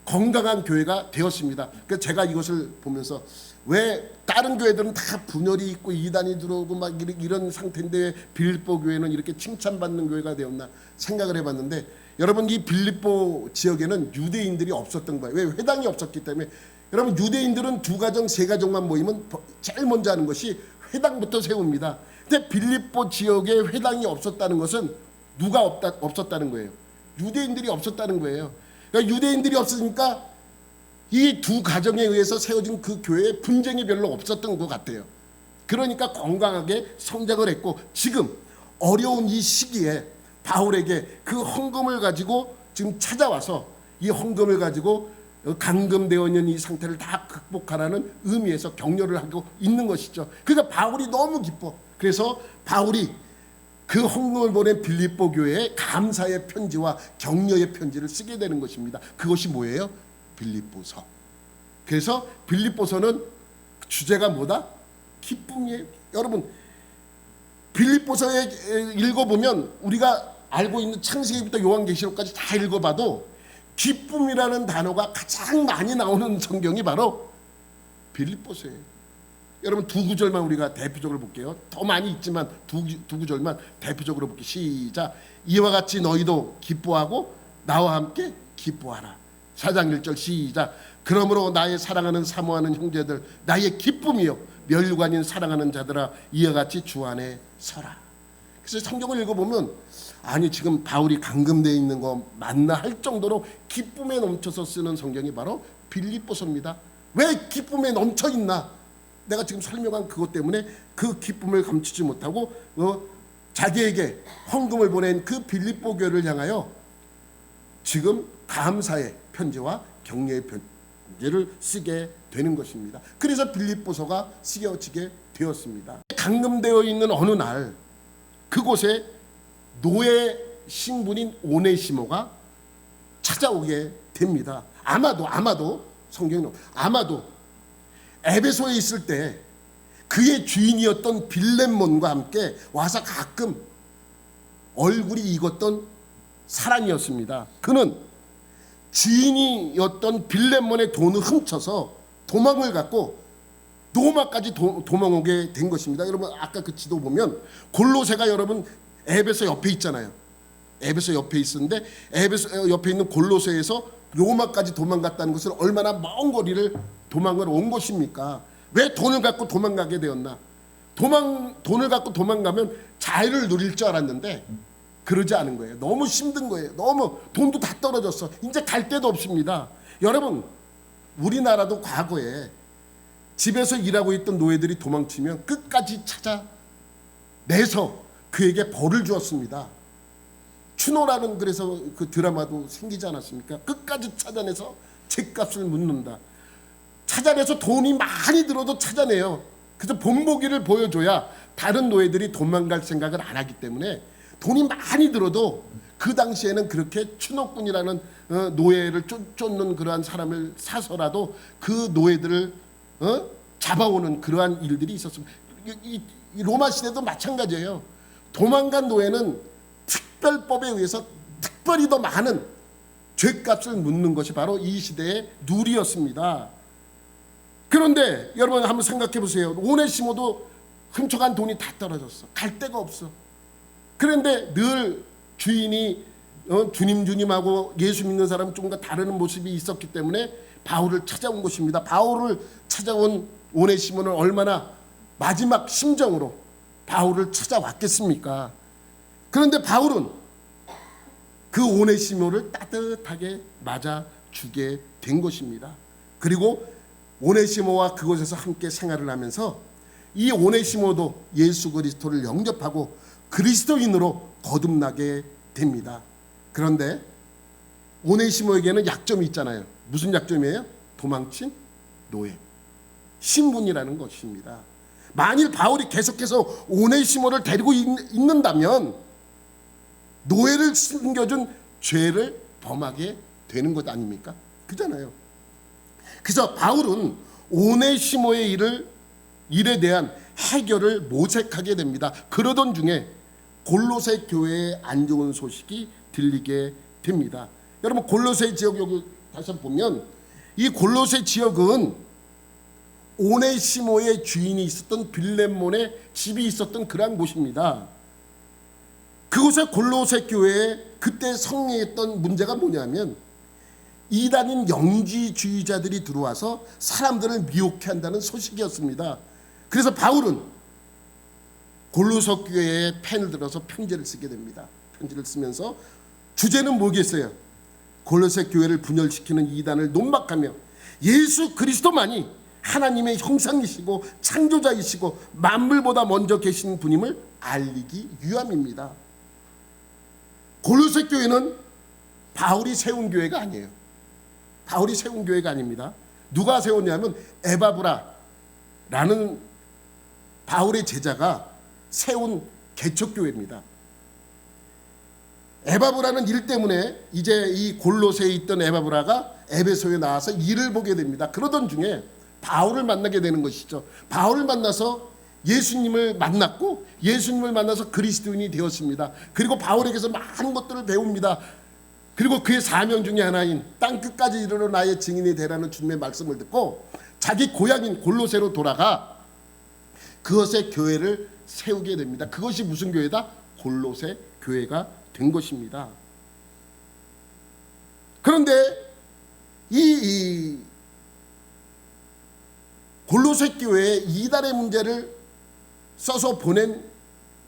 건강한 교회가 되었습니다. 그래서 제가 이것을 보면서 왜 다른 교회들은 다 분열이 있고 이단이 들어오고 막 이런 상태인데 왜 빌립보 교회는 이렇게 칭찬받는 교회가 되었나 생각을 해봤는데, 여러분 이 빌립보 지역에는 유대인들이 없었던 거예요. 왜? 회당이 없었기 때문에. 여러분 유대인들은 2가정 3가정만 모이면 제일 먼저 하는 것이 회당부터 세웁니다. 근데 빌립보 지역에 회당이 없었다는 것은 누가 없었다는 거예요? 유대인들이 없었다는 거예요. 그러니까 유대인들이 없으니까 이 2가정에 의해서 세워진 그 교회에 분쟁이 별로 없었던 것 같아요. 그러니까 건강하게 성장을 했고, 지금 어려운 이 시기에 바울에게 그 헌금을 가지고 지금 찾아와서 이 헌금을 가지고 감금되어 있는 이 상태를 다 극복하라는 의미에서 격려를 하고 있는 것이죠. 그러니까 바울이 너무 기뻐. 그래서 바울이 그 헌금을 보낸 빌립보 교회에 감사의 편지와 격려의 편지를 쓰게 되는 것입니다. 그것이 뭐예요? 빌립보서. 그래서 빌립보서는 주제가 뭐다? 기쁨이에요. 여러분 빌립보서에 읽어보면 우리가 알고 있는 창세기부터 요한계시록까지 다 읽어봐도 기쁨이라는 단어가 가장 많이 나오는 성경이 바로 빌립보서예요. 여러분 2구절만 우리가 대표적으로 볼게요. 더 많이 있지만 두 구절만 대표적으로 볼게요. 시작. 이와 같이 너희도 기뻐하고 나와 함께 기뻐하라. 4장 1절 시작. 그러므로 나의 사랑하는 사모하는 형제들, 나의 기쁨이요 멸류관인 사랑하는 자들아, 이와 같이 주 안에 서라. 그래서 성경을 읽어보면 아니 지금 바울이 감금되어 있는 거 맞나 할 정도로 기쁨에 넘쳐서 쓰는 성경이 바로 빌립보서입니다. 왜 기쁨에 넘쳐 있나? 내가 지금 설명한 그것 때문에 그 기쁨을 감추지 못하고 자기에게 헌금을 보낸 그 빌립보 교회를 향하여 지금 감사의 편지와 격려의 편지를 쓰게 되는 것입니다. 그래서 빌립보서가 쓰여지게 되었습니다. 감금되어 있는 어느 날 그곳에 노예 신분인 오네시모가 찾아오게 됩니다. 아마도 성경은 아마도 에베소에 있을 때 그의 주인이었던 빌레몬과 함께 와서 가끔 얼굴이 익었던 사람이었습니다. 그는 주인이었던 빌레몬의 돈을 훔쳐서 도망을 갔고 로마까지 도망오게 된 것입니다. 여러분 아까 그 지도 보면 골로새가 여러분 에베소 옆에 있잖아요. 에베소 옆에 있었는데 에베소 옆에 있는 골로새에서 로마까지 도망갔다는 것은 얼마나 먼 거리를 도망을 온 것입니까? 왜 돈을 갖고 도망가게 되었나? 돈을 갖고 도망가면 자유를 누릴 줄 알았는데 그러지 않은 거예요. 너무 힘든 거예요. 너무 돈도 다 떨어졌어. 이제 갈 데도 없습니다. 여러분 우리나라도 과거에 집에서 일하고 있던 노예들이 도망치면 끝까지 찾아내서 그에게 벌을 주었습니다. 추노라는 그래서 그 드라마도 생기지 않았습니까? 끝까지 찾아내서 죗값을 묻는다. 찾아내서 돈이 많이 들어도 찾아내요. 그래서 본보기를 보여줘야 다른 노예들이 도망갈 생각을 안 하기 때문에 돈이 많이 들어도 그 당시에는 그렇게 추노꾼이라는 노예를 쫓는 그러한 사람을 사서라도 그 노예들을 잡아오는 그러한 일들이 있었습니다. 이 로마 시대도 마찬가지예요. 도망간 노예는 특별법에 의해서 특별히 더 많은 죗값을 묻는 것이 바로 이 시대의 룰이었습니다. 그런데 여러분 한번 생각해 보세요. 오네시모도 훔쳐간 돈이 다 떨어졌어. 갈 데가 없어. 그런데 늘 주인이 주님하고 예수 믿는 사람 조금과 다른 모습이 있었기 때문에 바울을 찾아온 것입니다. 바울을 찾아온 오네시모는 얼마나 마지막 심정으로 바울을 찾아왔겠습니까? 그런데 바울은 그 오네시모를 따뜻하게 맞아주게 된 것입니다. 그리고 오네시모와 그곳에서 함께 생활을 하면서 이 오네시모도 예수 그리스도를 영접하고 그리스도인으로 거듭나게 됩니다. 그런데 오네시모에게는 약점이 있잖아요. 무슨 약점이에요? 도망친 노예, 신분이라는 것입니다. 만일 바울이 계속해서 오네시모를 데리고 있는다면 노예를 숨겨준 죄를 범하게 되는 것 아닙니까? 그잖아요. 그래서 바울은 오네시모의 일에 대한 해결을 모색하게 됩니다. 그러던 중에 골로새 교회에 안 좋은 소식이 들리게 됩니다. 여러분 골로새 지역 여기 다시 한번 보면 이 골로새 지역은 오네시모의 주인이 있었던 빌레몬의 집이 있었던 그러한 곳입니다. 그곳에 골로새 교회에 그때 성행했던 문제가 뭐냐면 이단인 영지주의자들이 들어와서 사람들을 미혹해 한다는 소식이었습니다. 그래서 바울은 골로새 교회에 펜을 들어서 편지를 쓰게 됩니다. 편지를 쓰면서 주제는 뭐겠어요? 골로새 교회를 분열시키는 이단을 논박하며 예수 그리스도만이 하나님의 형상이시고 창조자이시고 만물보다 먼저 계신 분임을 알리기 위함입니다. 골로새 교회는 바울이 세운 교회가 아니에요. 바울이 세운 교회가 아닙니다. 누가 세웠냐면 에바브라라는 바울의 제자가 세운 개척교회입니다. 에바브라는 일 때문에 이제 이 골로새에 있던 에바브라가 에베소에 나와서 일을 보게 됩니다. 그러던 중에 바울을 만나게 되는 것이죠. 바울을 만나서 예수님을 만났고 예수님을 만나서 그리스도인이 되었습니다. 그리고 바울에게서 많은 것들을 배웁니다. 그리고 그의 사명 중에 하나인 땅 끝까지 이르러 나의 증인이 되라는 주님의 말씀을 듣고 자기 고향인 골로새로 돌아가 그것의 교회를 세우게 됩니다. 그것이 무슨 교회다? 골로새 교회가 된 것입니다. 그런데 이 골로새 교회에 이단의 문제를 써서 보낸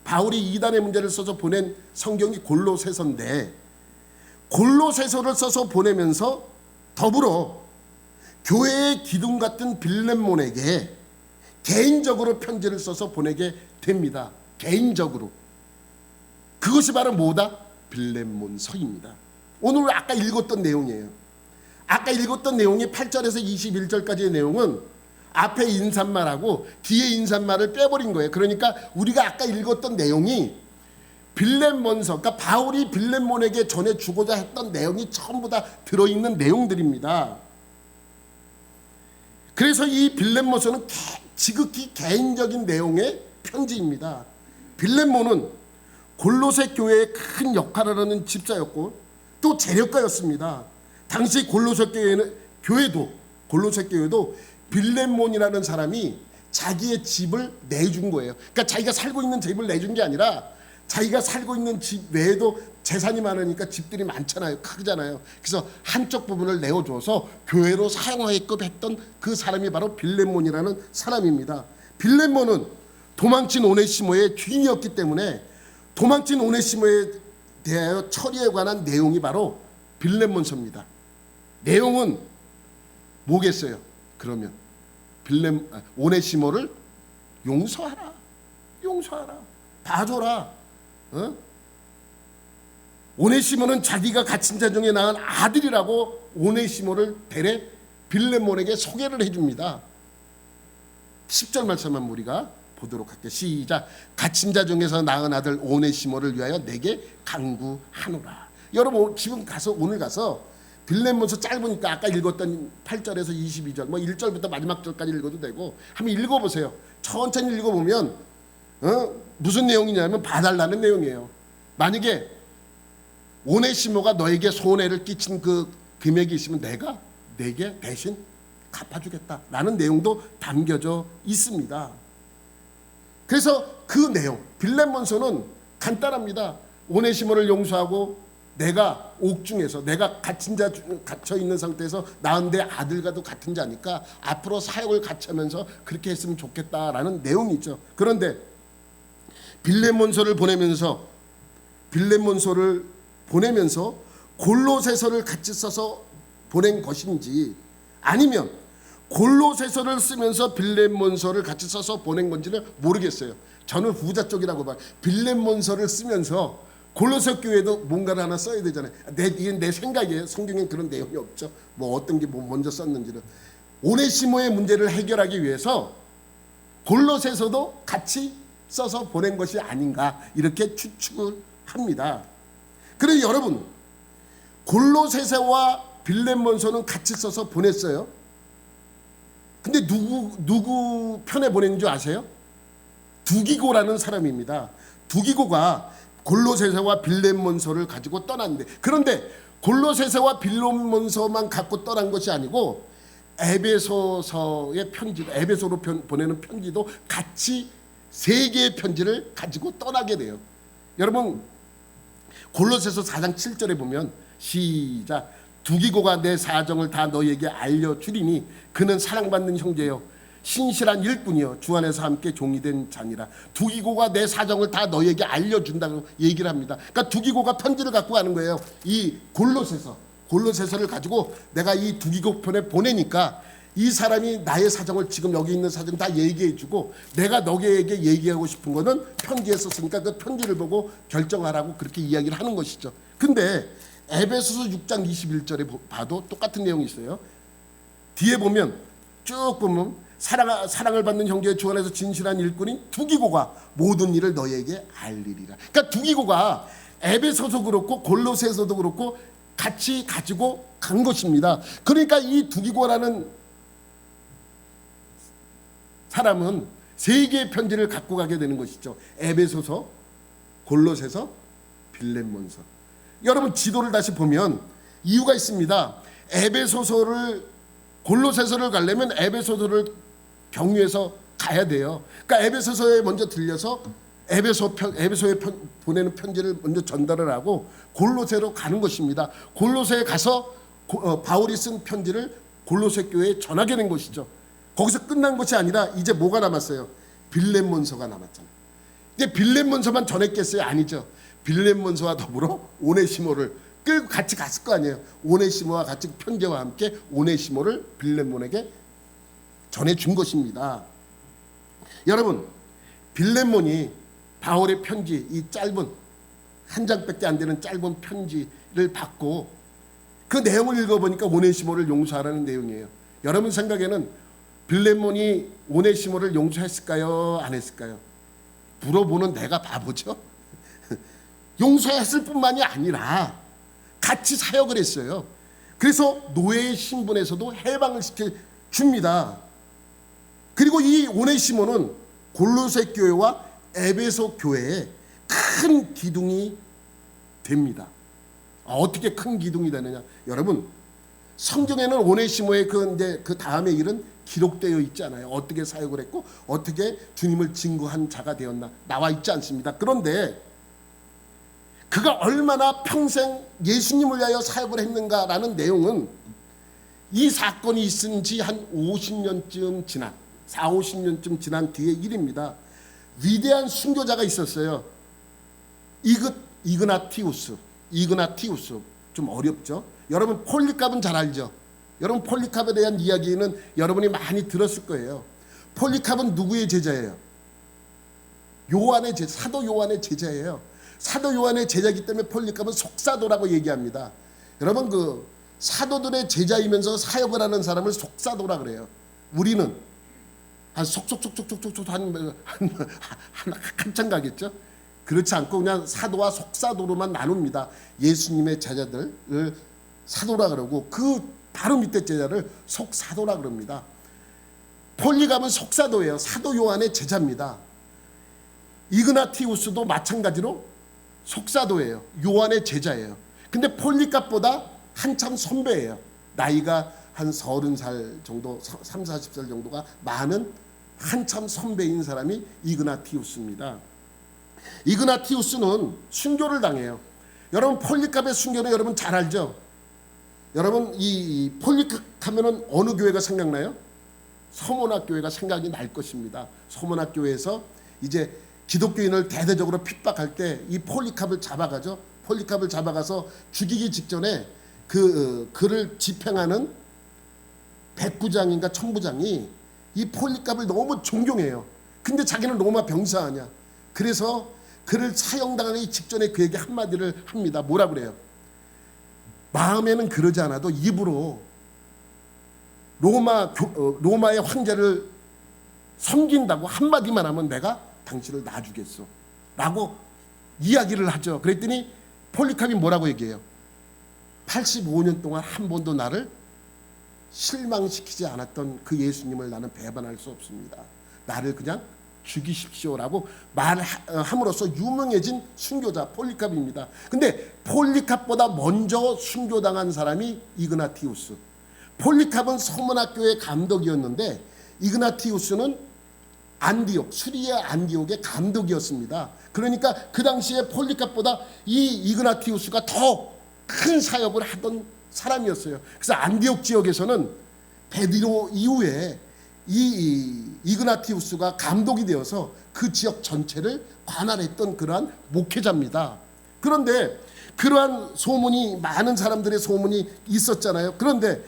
바울이 이단의 문제를 써서 보낸 성경이 골로새서인데 골로새서를 써서 보내면서 더불어 교회의 기둥 같은 빌레몬에게 개인적으로 편지를 써서 보내게 됩니다. 개인적으로. 그것이 바로 뭐다? 빌레몬서입니다. 오늘 아까 읽었던 내용이에요. 아까 읽었던 내용이 8절에서 21절까지의 내용은 앞에 인사말하고 뒤에 인사말을 빼버린 거예요. 그러니까 우리가 아까 읽었던 내용이 빌레몬서, 그러니까 바울이 빌레몬에게 전해주고자 했던 내용이 전부 다 들어있는 내용들입니다. 그래서 이 빌레몬서는 지극히 개인적인 내용의 편지입니다. 빌레몬은 골로새 교회의 큰 역할을 하는 집사였고 또 재력가였습니다. 당시 골로새 교회도 빌레몬이라는 사람이 자기의 집을 내준 거예요. 그러니까 자기가 살고 있는 집을 내준 게 아니라 자기가 살고 있는 집 외에도 재산이 많으니까 집들이 많잖아요. 크잖아요. 그래서 한쪽 부분을 내어줘서 교회로 사용하게끔 했던 그 사람이 바로 빌레몬이라는 사람입니다. 빌레몬은 도망친 오네시모의 주인이었기 때문에 도망친 오네시모에 대하여 처리에 관한 내용이 바로 빌레몬서입니다. 내용은 뭐겠어요? 그러면 오네시모를 용서하라, 봐줘라. 오네시모는 자기가 갇힌 자 중에 낳은 아들이라고 오네시모를 데레 빌레몬에게 소개를 해줍니다. 10절 말씀만 우리가 보도록 할게요. 시작. 갇힌 자 중에서 낳은 아들 오네시모를 위하여 내게 간구하노라. 여러분 지금 오늘 가서 빌레몬서 짧으니까 아까 읽었던 8절에서 22절 뭐 1절부터 마지막 절까지 읽어도 되고 한번 읽어보세요. 천천히 읽어보면 무슨 내용이냐면 봐달라는 내용이에요. 만약에 오네시모가 너에게 손해를 끼친 그 금액이 있으면 내가 내게 대신 갚아주겠다라는 내용도 담겨져 있습니다. 그래서 그 내용 빌레몬서는 간단합니다. 오네시모를 용서하고 내가 옥중에서 내가 갇혀 있는 상태에서 낳은 내 아들과도 같은 자니까 앞으로 사역을 같이 하면서 그렇게 했으면 좋겠다라는 내용이 있죠. 그런데 빌레몬서를 보내면서 골로새서를 같이 써서 보낸 것인지 아니면 골로새서를 쓰면서 빌레몬서를 같이 써서 보낸 건지는 모르겠어요. 저는 후자 쪽이라고 봐요. 빌레몬서를 쓰면서 골로새 교회도 뭔가를 하나 써야 되잖아요. 내 생각이에요. 성경에 그런 내용이 없죠. 뭐 어떤 게 먼저 썼는지는. 오네시모의 문제를 해결하기 위해서 골로새서도 같이 써서 보낸 것이 아닌가 이렇게 추측을 합니다. 그래서 여러분 골로새서와 빌레몬서는 같이 써서 보냈어요. 근데 누구 편에 보낸 줄 아세요? 두기고라는 사람입니다. 두기고가 골로새서와 빌렙몬서를 가지고 떠났는데, 그런데 골로새서와 빌렙몬서만 갖고 떠난 것이 아니고 에베소서의 편지도, 에베소로 보내는 편지도 같이 세 개의 편지를 가지고 떠나게 돼요. 여러분 골로새서 4장 7절에 보면 시작, 두기고가 내 사정을 다 너희에게 알려주리니 그는 사랑받는 형제요 신실한 일꾼이요 주 안에서 함께 종이 된 자니라. 두기고가 내 사정을 다 너희에게 알려준다고 얘기를 합니다. 그러니까 두기고가 편지를 갖고 가는 거예요. 이 골로새서를 가지고 내가 이 두기고 편에 보내니까 이 사람이 나의 사정을, 지금 여기 있는 사정 다 얘기해주고 내가 너에게 얘기하고 싶은 거는 편지에 썼으니까 그 편지를 보고 결정하라고 그렇게 이야기를 하는 것이죠. 근데 에베소서 6장 21절에 봐도 똑같은 내용이 있어요. 뒤에 보면 쭉 보면 사랑을 받는 형제의 주 안에서 진실한 일꾼인 두기고가 모든 일을 너희에게 알리리라. 그러니까 두기고가 에베소서도 그렇고 골로새서도 그렇고 같이 가지고 간 것입니다. 그러니까 이 두기고라는 사람은 세 개의 편지를 갖고 가게 되는 것이죠. 에베소서, 골로새서, 빌렙몬서. 여러분 지도를 다시 보면 이유가 있습니다. 골로새서를 가려면 에베소서를 경유해서 가야 돼요. 그러니까 에베소서에 먼저 들려서 에베소에 보내는 편지를 먼저 전달을 하고 골로새로 가는 것입니다. 골로새에 가서 바울이 쓴 편지를 골로새 교회에 전하게 된 것이죠. 거기서 끝난 것이 아니라 이제 뭐가 남았어요? 빌렙몬서가 남았잖아요. 이제 빌렙몬서만 전했겠어요? 아니죠. 빌렙몬서와 더불어 오네시모를 끌고 같이 갔을 거 아니에요. 오네시모와 같이 편지와 함께 오네시모를 빌렙몬에게 전해준 것입니다. 여러분 빌렙몬이 바울의 편지, 이 짧은 한 장밖에 안 되는 짧은 편지를 받고 그 내용을 읽어보니까 오네시모를 용서하라는 내용이에요. 여러분 생각에는 빌렙몬이 오네시모를 용서했을까요? 안 했을까요? 물어보는 내가 바보죠. 용서했을 뿐만이 아니라 같이 사역을 했어요. 그래서 노예의 신분에서도 해방을 시켜줍니다. 그리고 이 오네시모는 골로새 교회와 에베소 교회에 큰 기둥이 됩니다. 어떻게 큰 기둥이 되느냐? 여러분 성경에는 오네시모의 그 다음의 일은 기록되어 있지 않아요. 어떻게 사역을 했고 어떻게 주님을 증거한 자가 되었나 나와 있지 않습니다. 그런데 그가 얼마나 평생 예수님을 위하여 사역을 했는가라는 내용은 이 사건이 있은 지 한 50년쯤 지난 40~50년쯤 지난 뒤의 일입니다. 위대한 순교자가 있었어요. 이그나티우스. 좀 어렵죠. 여러분 폴리캅은 잘 알죠. 여러분 폴리캅에 대한 이야기는 여러분이 많이 들었을 거예요. 폴리캅은 누구의 제자예요? 사도 요한의 제자예요. 사도 요한의 제자이기 때문에 폴리캅은 속사도라고 얘기합니다. 여러분 그 사도들의 제자이면서 사역을 하는 사람을 속사도라 그래요. 우리는 한 속속속속속속 한참 가겠죠. 그렇지 않고 그냥 사도와 속사도로만 나눕니다. 예수님의 제자들을 사도라 그러고 그 바로 밑에 제자를 속사도라 그럽니다. 폴리갑은 속사도예요. 사도 요한의 제자입니다. 이그나티우스도 마찬가지로 속사도예요. 요한의 제자예요. 근데 폴리갑보다 한참 선배예요. 나이가 한 30살 정도, 30~40살 정도가 많은 한참 선배인 사람이 이그나티우스입니다. 이그나티우스는 순교를 당해요. 여러분 폴리갑의 순교는 여러분 잘 알죠? 여러분 이 폴리갑 하면은 어느 교회가 생각나요? 서문학 교회가 생각이 날 것입니다. 서문학 교회에서 이제 기독교인을 대대적으로 핍박할 때 이 폴리갑을 잡아가죠. 폴리갑을 잡아가서 죽이기 직전에 그를 집행하는 백부장인가 천부장이 이 폴리갑을 너무 존경해요. 근데 자기는 로마 병사 아니야. 그래서 그를 사형당하기 직전에 그에게 한마디를 합니다. 뭐라 그래요? 마음에는 그러지 않아도 입으로 로마의 황제를 섬긴다고 한마디만 하면 내가 당신을 놔주겠어 라고 이야기를 하죠. 그랬더니 폴리캅이 뭐라고 얘기해요? 85년 동안 한 번도 나를 실망시키지 않았던 그 예수님을 나는 배반할 수 없습니다. 나를 그냥 죽이십시오라고 말함으로써 유명해진 순교자 폴리캅입니다. 근데 폴리캅보다 먼저 순교당한 사람이 이그나티우스. 폴리캅은 서문학교의 감독이었는데 이그나티우스는 안디옥, 수리아 안디옥의 감독이었습니다. 그러니까 그 당시에 폴리캅보다 이 이그나티우스가 더 큰 사역을 하던 사람이었어요. 그래서 안디옥 지역에서는 베드로 이후에 이 이그나티우스가 감독이 되어서 그 지역 전체를 관할했던 그러한 목회자입니다. 그런데 그러한 소문이, 많은 사람들의 소문이 있었잖아요. 그런데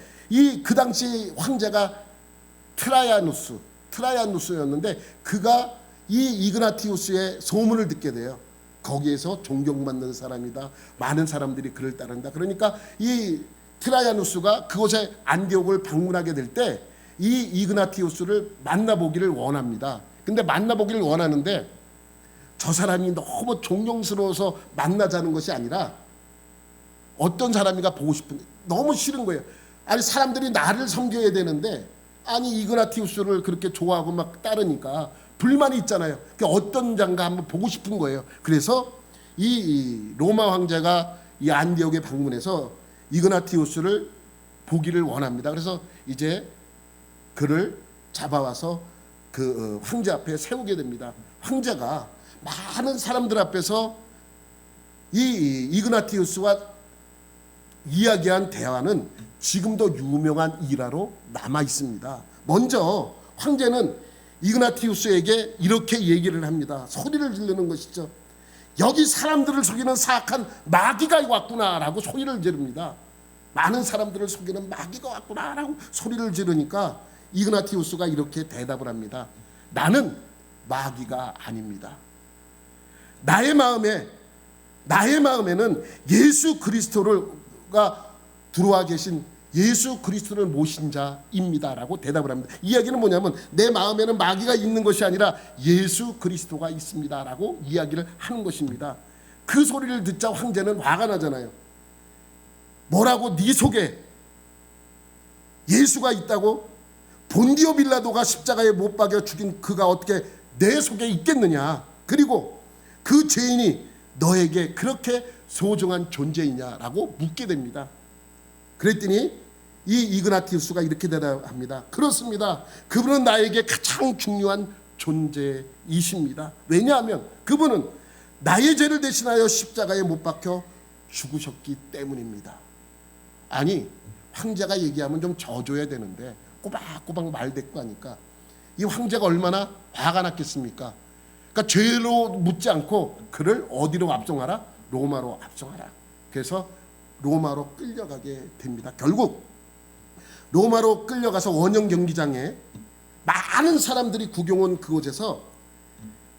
그 당시 황제가 트라이아누스였는데 그가 이 이그나티우스의 소문을 듣게 돼요. 거기에서 존경받는 사람이다. 많은 사람들이 그를 따른다. 그러니까 이 트라이아누스가 그곳에 안디옥을 방문하게 될 때 이 이그나티우스를 만나보기를 원합니다. 근데 만나보기를 원하는데 저 사람이 너무 존경스러워서 만나자는 것이 아니라 어떤 사람이가 보고 싶은, 너무 싫은 거예요. 아니 사람들이 나를 섬겨야 되는데 아니 이그나티우스를 그렇게 좋아하고 막 따르니까 불만이 있잖아요. 어떤 장가 한번 보고 싶은 거예요. 그래서 이 로마 황제가 이 안디옥에 방문해서 이그나티우스를 보기를 원합니다. 그래서 이제 그를 잡아와서 그 황제 앞에 세우게 됩니다. 황제가 많은 사람들 앞에서 이 이그나티우스와 이야기한 대화는 지금도 유명한 일화로 남아 있습니다. 먼저 황제는 이그나티우스에게 이렇게 얘기를 합니다. 소리를 지르는 것이죠. 여기 사람들을 속이는 사악한 마귀가 왔구나라고 소리를 지릅니다. 많은 사람들을 속이는 마귀가 왔구나라고 소리를 지르니까 이그나티우스가 이렇게 대답을 합니다. 나는 마귀가 아닙니다. 나의 마음에는 예수 그리스도가 들어와 계신 예수 그리스도를 모신 자입니다라고 대답을 합니다. 이 이야기는 뭐냐면 내 마음에는 마귀가 있는 것이 아니라 예수 그리스도가 있습니다라고 이야기를 하는 것입니다. 그 소리를 듣자 황제는 화가 나잖아요. 뭐라고? 네 속에 예수가 있다고? 본디오 빌라도가 십자가에 못 박여 죽인 그가 어떻게 내 속에 있겠느냐? 그리고 그 죄인이 너에게 그렇게 소중한 존재이냐라고 묻게 됩니다. 그랬더니 이 이그나티우스가 이렇게 대답합니다. 그렇습니다. 그분은 나에게 가장 중요한 존재이십니다. 왜냐하면 그분은 나의 죄를 대신하여 십자가에 못 박혀 죽으셨기 때문입니다. 아니 황제가 얘기하면 좀 져줘야 되는데 꼬박꼬박 말대꾸 하니까 이 황제가 얼마나 화가 났겠습니까? 그러니까 죄로 묻지 않고 그를 어디로 압송하라? 로마로 압송하라. 그래서 로마로 끌려가게 됩니다. 결국 로마로 끌려가서 원형 경기장에 많은 사람들이 구경온 그곳에서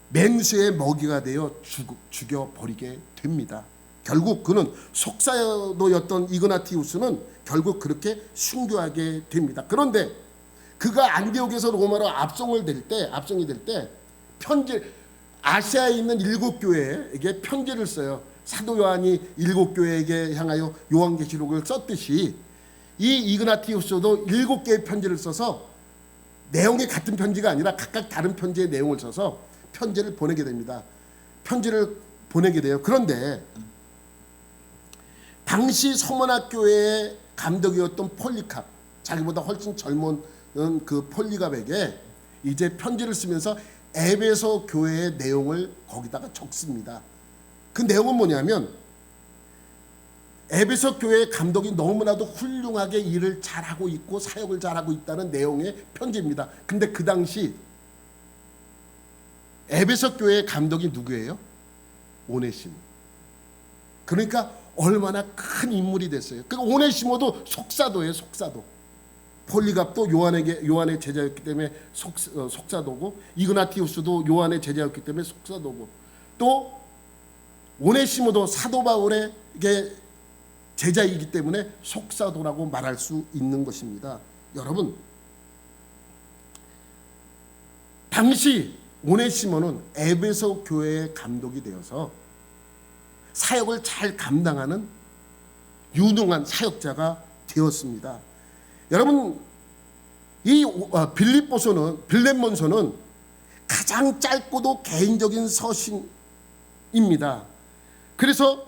맹수의 먹이가 되어 죽여버리게 됩니다. 결국 그는 속사도였던 이그나티우스는 결국 그렇게 순교하게 됩니다. 그런데 그가 안디옥에서 로마로 압송이 될 때 아시아에 있는 7교회에게 편지를 써요. 사도 요한이 7교회에게 향하여 요한계시록을 썼듯이 이 이그나티우스도 7개의 편지를 써서 내용이 같은 편지가 아니라 각각 다른 편지의 내용을 써서 편지를 보내게 됩니다. 편지를 보내게 돼요. 그런데 당시 서문학교회의 감독이었던 폴리캅, 자기보다 훨씬 젊은 그 폴리캅에게 이제 편지를 쓰면서 에베소 교회의 내용을 거기다가 적습니다. 그 내용은 뭐냐면 에베소 교회의 감독이 너무나도 훌륭하게 일을 잘하고 있고 사역을 잘하고 있다는 내용의 편지입니다. 근데 그 당시 에베소 교회의 감독이 누구예요? 오네시모. 그러니까 얼마나 큰 인물이 됐어요. 그 오네시모도 속사도예요, 속사도. 폴리갑도 요한의 제자였기 때문에 속사도고, 이그나티우스도 요한의 제자였기 때문에 속사도고, 또 오네시모도 사도 바울에게 제자이기 때문에 속사도라고 말할 수 있는 것입니다. 여러분, 당시 오네시모는 에베소 교회의 감독이 되어서 사역을 잘 감당하는 유능한 사역자가 되었습니다. 여러분, 이 빌렙몬서는 가장 짧고도 개인적인 서신입니다. 그래서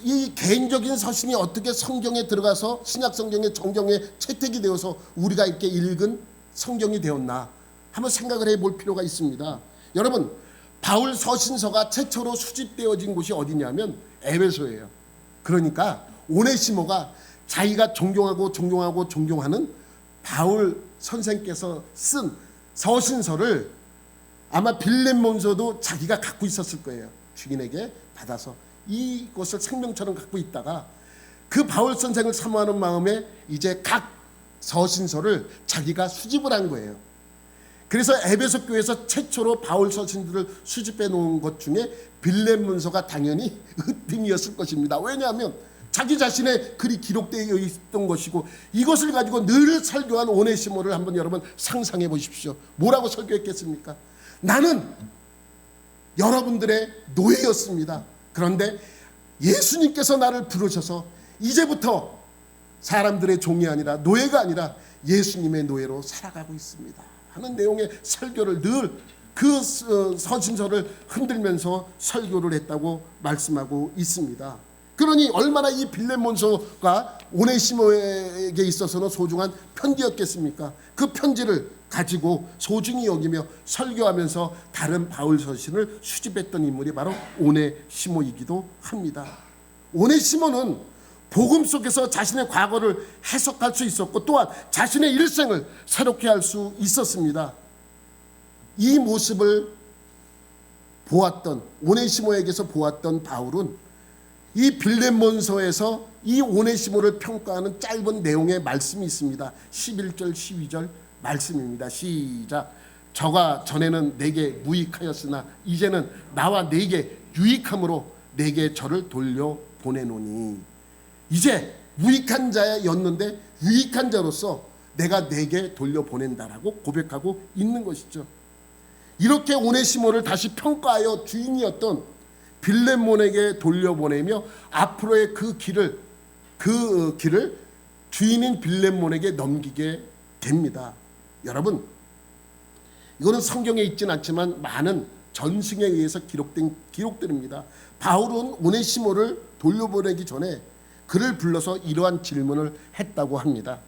이 개인적인 서신이 어떻게 성경에 들어가서 신약 성경의 정경에 채택이 되어서 우리가 이렇게 읽은 성경이 되었나 한번 생각을 해볼 필요가 있습니다. 여러분, 바울 서신서가 최초로 수집되어진 곳이 어디냐면 에베소예요. 그러니까 오네시모가 자기가 존경하는 바울 선생께서 쓴 서신서를 아마 빌레몬서도 자기가 갖고 있었을 거예요. 주인에게 받아서 이것을 생명처럼 갖고 있다가 그 바울 선생을 사모하는 마음에 이제 각 서신서를 자기가 수집을 한 거예요. 그래서 에베소 교회에서 최초로 바울 서신들을 수집해 놓은 것 중에 빌레몬서가 당연히 으뜸이었을 것입니다. 왜냐하면 자기 자신의 글이 기록되어 있던 것이고 이것을 가지고 늘 설교한 오네시모를 한번 여러분 상상해 보십시오. 뭐라고 설교했겠습니까? 나는 여러분들의 노예였습니다. 그런데 예수님께서 나를 부르셔서 이제부터 사람들의 종이 아니라 노예가 아니라 예수님의 노예로 살아가고 있습니다 하는 내용의 설교를 늘 그 서신서를 흔들면서 설교를 했다고 말씀하고 있습니다. 그러니 얼마나 이 빌레몬서가 오네시모에게 있어서는 소중한 편지였겠습니까? 그 편지를 가지고 소중히 여기며 설교하면서 다른 바울 서신을 수집했던 인물이 바로 오네시모이기도 합니다. 오네시모는 복음 속에서 자신의 과거를 해석할 수 있었고 또한 자신의 일생을 새롭게 할 수 있었습니다. 이 모습을 보았던 오네시모에게서 보았던 바울은 이 빌레몬서에서 이 오네시모를 평가하는 짧은 내용의 말씀이 있습니다. 11절 12절 말씀입니다. 시작. 저가 전에는 내게 무익하였으나 이제는 나와 내게 유익함으로 내게 저를 돌려보내노니. 이제 무익한 자였는데 유익한 자로서 내가 내게 돌려보낸다라고 고백하고 있는 것이죠. 이렇게 오네시모를 다시 평가하여 주인이었던 빌레몬에게 돌려보내며 앞으로의 그 길을 주인인 빌레몬에게 넘기게 됩니다. 여러분, 이거는 성경에 있지는 않지만 많은 전승에 의해서 기록된 기록들입니다. 바울은 오네시모를 돌려보내기 전에 그를 불러서 이러한 질문을 했다고 합니다.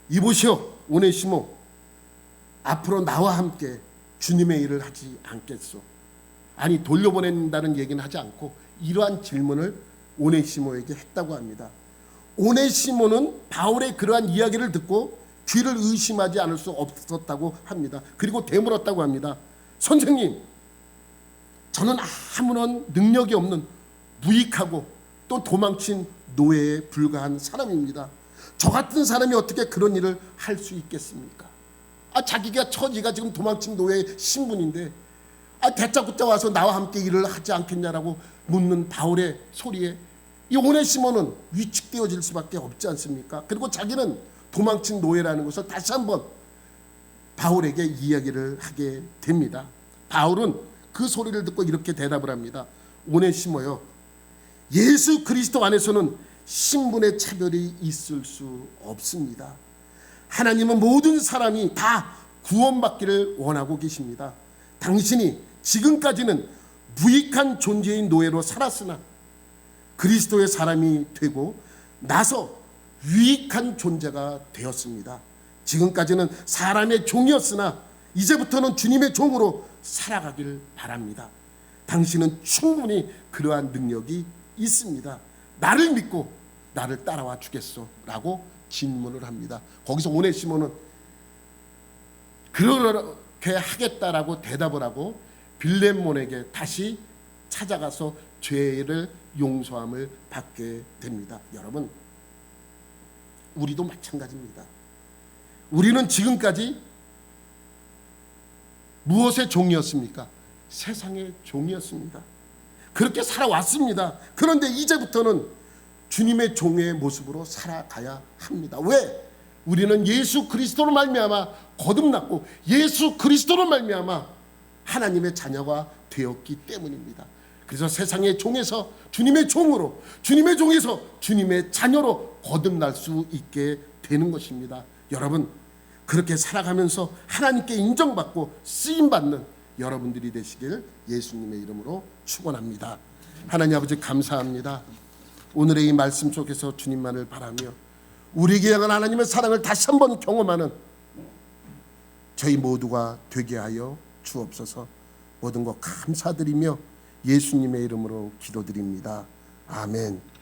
이보시오 오네시모, 앞으로 나와 함께 주님의 일을 하지 않겠소? 아니, 돌려보낸다는 얘기는 하지 않고 이러한 질문을 오네시모에게 했다고 합니다. 오네시모는 바울의 그러한 이야기를 듣고 귀를 의심하지 않을 수 없었다고 합니다. 그리고 되물었다고 합니다. 선생님, 저는 아무런 능력이 없는 무익하고 또 도망친 노예에 불과한 사람입니다. 저 같은 사람이 어떻게 그런 일을 할 수 있겠습니까? 자기가 처지가 지금 도망친 노예의 신분인데 대짜고짜 와서 나와 함께 일을 하지 않겠냐라고 묻는 바울의 소리에 이 오네시모는 위축되어질 수밖에 없지 않습니까? 그리고 자기는 도망친 노예라는 것을 다시 한번 바울에게 이야기를 하게 됩니다. 바울은 그 소리를 듣고 이렇게 대답을 합니다. 오네시모요, 예수 그리스도 안에서는 신분의 차별이 있을 수 없습니다. 하나님은 모든 사람이 다 구원받기를 원하고 계십니다. 당신이 지금까지는 무익한 존재인 노예로 살았으나 그리스도의 사람이 되고 나서 유익한 존재가 되었습니다. 지금까지는 사람의 종이었으나 이제부터는 주님의 종으로 살아가길 바랍니다. 당신은 충분히 그러한 능력이 있습니다. 나를 믿고 나를 따라와 주겠소? 라고 질문을 합니다. 거기서 오네시모는 그렇게 하겠다라고 대답을 하고 빌레몬에게 다시 찾아가서 죄를 용서함을 받게 됩니다. 여러분, 우리도 마찬가지입니다. 우리는 지금까지 무엇의 종이었습니까? 세상의 종이었습니다. 그렇게 살아왔습니다. 그런데 이제부터는 주님의 종의 모습으로 살아가야 합니다. 왜? 우리는 예수 그리스도로 말미암아 거듭났고 예수 그리스도로 말미암아 하나님의 자녀가 되었기 때문입니다. 그래서 세상의 종에서 주님의 종으로, 주님의 종에서 주님의 자녀로 거듭날 수 있게 되는 것입니다. 여러분, 그렇게 살아가면서 하나님께 인정받고 쓰임받는 여러분들이 되시길 예수님의 이름으로 축원합니다. 하나님 아버지 감사합니다. 오늘의 이 말씀 속에서 주님만을 바라며 우리에게 향한 하나님의 사랑을 다시 한번 경험하는 저희 모두가 되게 하여 주옵소서. 모든 것 감사드리며 예수님의 이름으로 기도드립니다. 아멘.